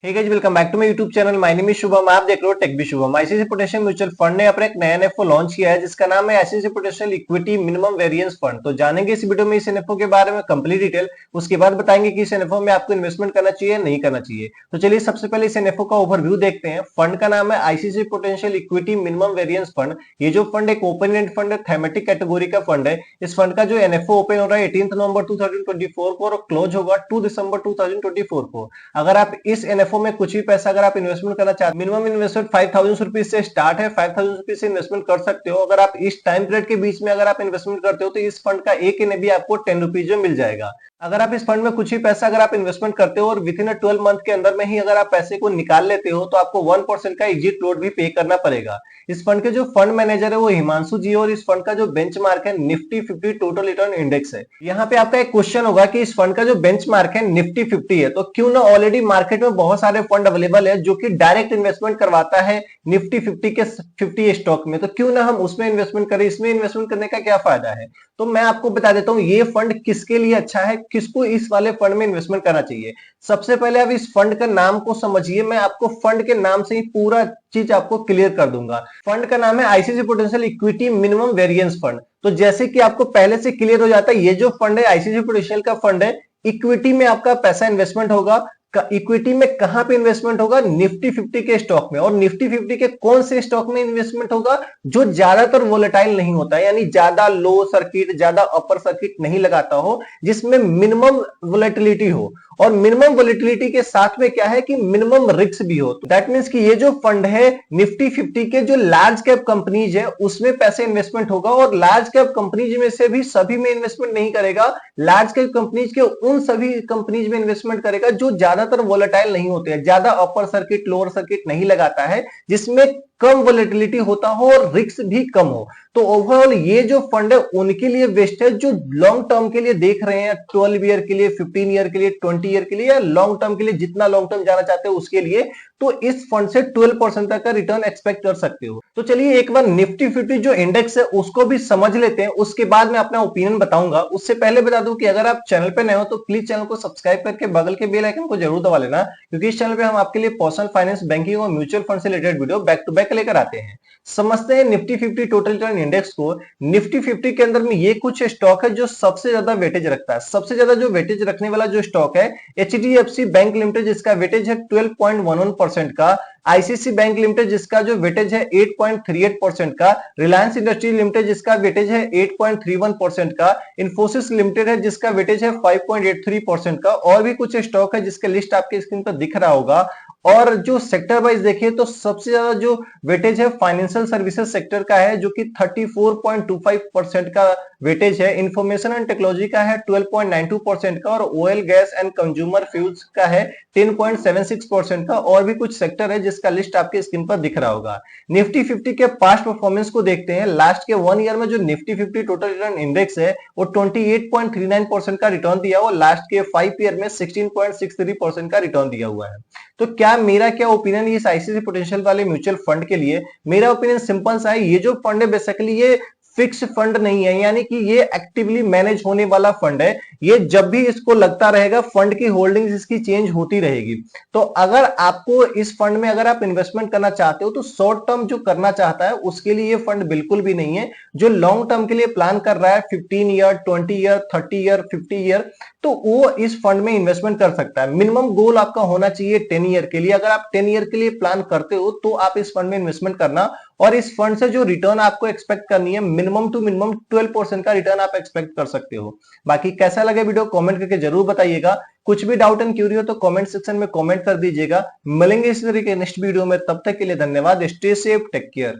Hey guys, welcome back to my YouTube channel. My name is Shubham. आप देख रहे हो tech B Shubham. ICICI prudential mutual fund ने अपना एक नया एनएफओ लॉन्च किया है जिसका नाम है ICICI Prudential equity minimum variance fund. तो जानेंगे इस वीडियो में इस एनएफओ के बारे में कंप्लीट डिटेल। उसके बाद बताएंगे कि इस एनएफओ में आपको इन्वेस्टमेंट करना चाहिए नहीं करना चाहिए। तो चलिए सबसे पहले इस एनएफओ का ओवरव्यू देखते हैं। फंड का नाम है ICICI Prudential equity minimum variance fund. ये जो फंड एक ओपन एंड फंड है, थेमेटिक कैटेगरी का फंड है। इस फंड का जो एनएफओ ओपन हो रहा है 18 नवंबर 2024 को और क्लोज होगा 2 दिसंबर 2024 को। अगर आप इस एनएफओ में कुछ भी पैसा अगर आप इन्वेस्टमेंट करना चाहते हैं, मिनिमम इन्वेस्टमेंट 5000 रुपीज से स्टार्ट है। 5000 रुपीज से इन्वेस्टमेंट कर सकते हो। अगर आप इस टाइम पीरियड के बीच में अगर आप इन्वेस्टमेंट करते हो तो इस फंड का एक एनएबी आपको 10 रुपीज में मिल जाएगा। अगर आप इस फंड में कुछ ही पैसा अगर आप इन्वेस्टमेंट करते हो और विद इन 12 मंथ के अंदर में ही अगर आप पैसे को निकाल लेते हो तो आपको 1% का एग्जिट फ्लोट भी पे करना पड़ेगा। इस फंड के जो फंड मैनेजर है वो हिमांशु जी, और इस फंड का जो बेंचमार्क है निफ्टी 50 टोटल रिटर्न इंडेक्स है। यहाँ पे आपका एक क्वेश्चन होगा कि इस फंड का जो बेंचमार्क है निफ्टी 50 है, तो क्यों ना ऑलरेडी मार्केट में बहुत सारे फंड अवेलेबल है जो कि डायरेक्ट इन्वेस्टमेंट करवाता है निफ्टी 50 के 50 स्टॉक में, तो क्यों ना हम उसमें इन्वेस्टमेंट करें। इसमें इन्वेस्टमेंट करने का क्या फायदा है, तो मैं आपको बता देता हूं ये फंड किसके लिए अच्छा है, किसको इस वाले फंड में इन्वेस्टमेंट करना चाहिए। सबसे पहले आप इस फंड का नाम को समझिए। मैं आपको फंड के नाम से ही पूरा चीज आपको क्लियर कर दूंगा। फंड का नाम है ICICI Prudential equity minimum variance fund. तो जैसे कि आपको पहले से क्लियर हो जाता है, ये जो फंड है आईसीआईसीआई प्रुडेंशियल का फंड है, इक्विटी में आपका पैसा इन्वेस्टमेंट होगा। इक्विटी में कहां पे इन्वेस्टमेंट होगा, निफ्टी 50 के स्टॉक में। और निफ्टी 50 के कौन से स्टॉक में इन्वेस्टमेंट होगा, जो ज्यादातर वोलेटाइल नहीं होता है, यानी ज्यादा लो सर्किट ज्यादा अपर सर्किट नहीं लगाता हो, जिसमें मिनिमम वोलेटिलिटी हो। और मिनिमम वोलेटिलिटी के साथ में क्या है कि मिनिमम रिस्क भी हो। दैट मींस कि ये जो फंड है निफ्टी 50 के जो लार्ज कैप कंपनीज है उसमें पैसे इन्वेस्टमेंट होगा। और लार्ज कैप कंपनीज में से भी सभी में इन्वेस्टमेंट नहीं करेगा। लार्ज कैप कंपनीज के उन सभी कंपनीज में इन्वेस्टमेंट करेगा जो ज्यादातर वोलेटाइल नहीं होते हैं, ज्यादा अपर सर्किट लोअर सर्किट नहीं लगाता है, जिसमें कम वोलेटिलिटी होता हो और रिस्क भी कम हो। तो ओवरऑल ये जो फंड है उनके लिए बेस्ट है जो लॉन्ग टर्म के लिए देख रहे हैं, 12 ईयर के लिए, 15 ईयर के लिए, 20 ईयर के लिए, या लॉन्ग टर्म के लिए, जितना लॉन्ग टर्म जाना चाहते हो उसके लिए। तो इस फंड से 12% तक का रिटर्न एक्सपेक्ट कर सकते हो। तो चलिए एक बार निफ्टी 50 जो इंडेक्स है उसको भी समझ लेते हैं, उसके बाद मैं अपना ओपिनियन बताऊंगा। उससे पहले बता दूं कि अगर आप चैनल पे नए हो तो प्लीज चैनल को सब्सक्राइब करके बगल के बेल आइकन को जरूर दबा लेना, क्योंकि इस चैनल पे हम आपके लिए पर्सनल फाइनेंस, बैंकिंग और म्यूचुअल फंड से related video back to back लेकर आते हैं। समझते हैं निफ्टी 50 टोटल रिटर्न इंडेक्स को। निफ्टी 50 के अंदर में ये कुछ स्टॉक है जो सबसे ज्यादा वेटेज रखता है। सबसे ज्यादा जो वेटेज रखने वाला जो स्टॉक है एचडीएफसी बैंक लिमिटेड, जिसका वेटेज है 12.11% का। आईसीआईसीआई बैंक लिमिटेड जिसका जो वेटेज है 8.38% का। रिलायंस इंडस्ट्री लिमिटेड जिसका वेटेज है 8.31% का। इंफोसिस लिमिटेड है जिसका वेटेज है 5.83% का। और भी कुछ स्टॉक है जिसका लिस्ट आपके स्क्रीन पर दिख रहा होगा। और जो सेक्टर वाइज देखिए तो सबसे ज्यादा जो वेटेज है फाइनेंशियल सर्विसेज सेक्टर का है, जो कि 34.25% का वेटेज है। इंफॉर्मेशन एंड टेक्नोलॉजी का है 12.92% का। और oil gas and consumer fuels का है 10.76% का। और भी कुछ सेक्टर है जिसका लिस्ट आपके स्क्रीन पर दिख रहा होगा। निफ्टी 50 के पास्ट परफॉर्मेंस को देखते हैं। लास्ट के 1 ईयर में जो निफ्टी 50 टोटल रिटर्न इंडेक्स है वो 28.39% का रिटर्न दिया हुआ। लास्ट के 5 ईयर में 16.63% का रिटर्न दिया हुआ है। तो क्या मेरा क्या ओपिनियन इस आईसीआईसीआई प्रुडेंशियल वाले म्यूचुअल फंड के लिए, मेरा ओपिनियन सिंपल सा है। ये जो फंड है बेसिकली ये फिक्स फंड नहीं है, यानी कि ये एक्टिवली मैनेज होने वाला फंड है। ये जब भी इसको लगता रहेगा फंड की होल्डिंग्स इसकी चेंज होती रहेगी। तो अगर आपको इस फंड में अगर आप इन्वेस्टमेंट करना चाहते हो तो शॉर्ट टर्म जो करना चाहता है उसके लिए ये फंड बिल्कुल भी नहीं है। जो लॉन्ग टर्म के लिए प्लान कर रहा है 15 ईयर, 20 ईयर, 30 ईयर, 50 ईयर, तो वो इस फंड में इन्वेस्टमेंट कर सकता है। मिनिमम गोल आपका होना चाहिए 10 ईयर के लिए। अगर आप 10 ईयर के लिए प्लान करते हो तो आप इस फंड में इन्वेस्टमेंट करना। और इस फंड से जो रिटर्न आपको एक्सपेक्ट करनी है मिनिमम टू मिनिमम 12% का रिटर्न आप एक्सपेक्ट कर सकते हो। बाकी कैसा लगे वीडियो कमेंट करके जरूर बताइएगा। कुछ भी डाउट एंड क्यूरी हो तो कमेंट सेक्शन में कमेंट कर दीजिएगा। मिलेंगे इसी तरीके नेक्स्ट वीडियो में, तब तक के लिए धन्यवाद। Stay safe, take care.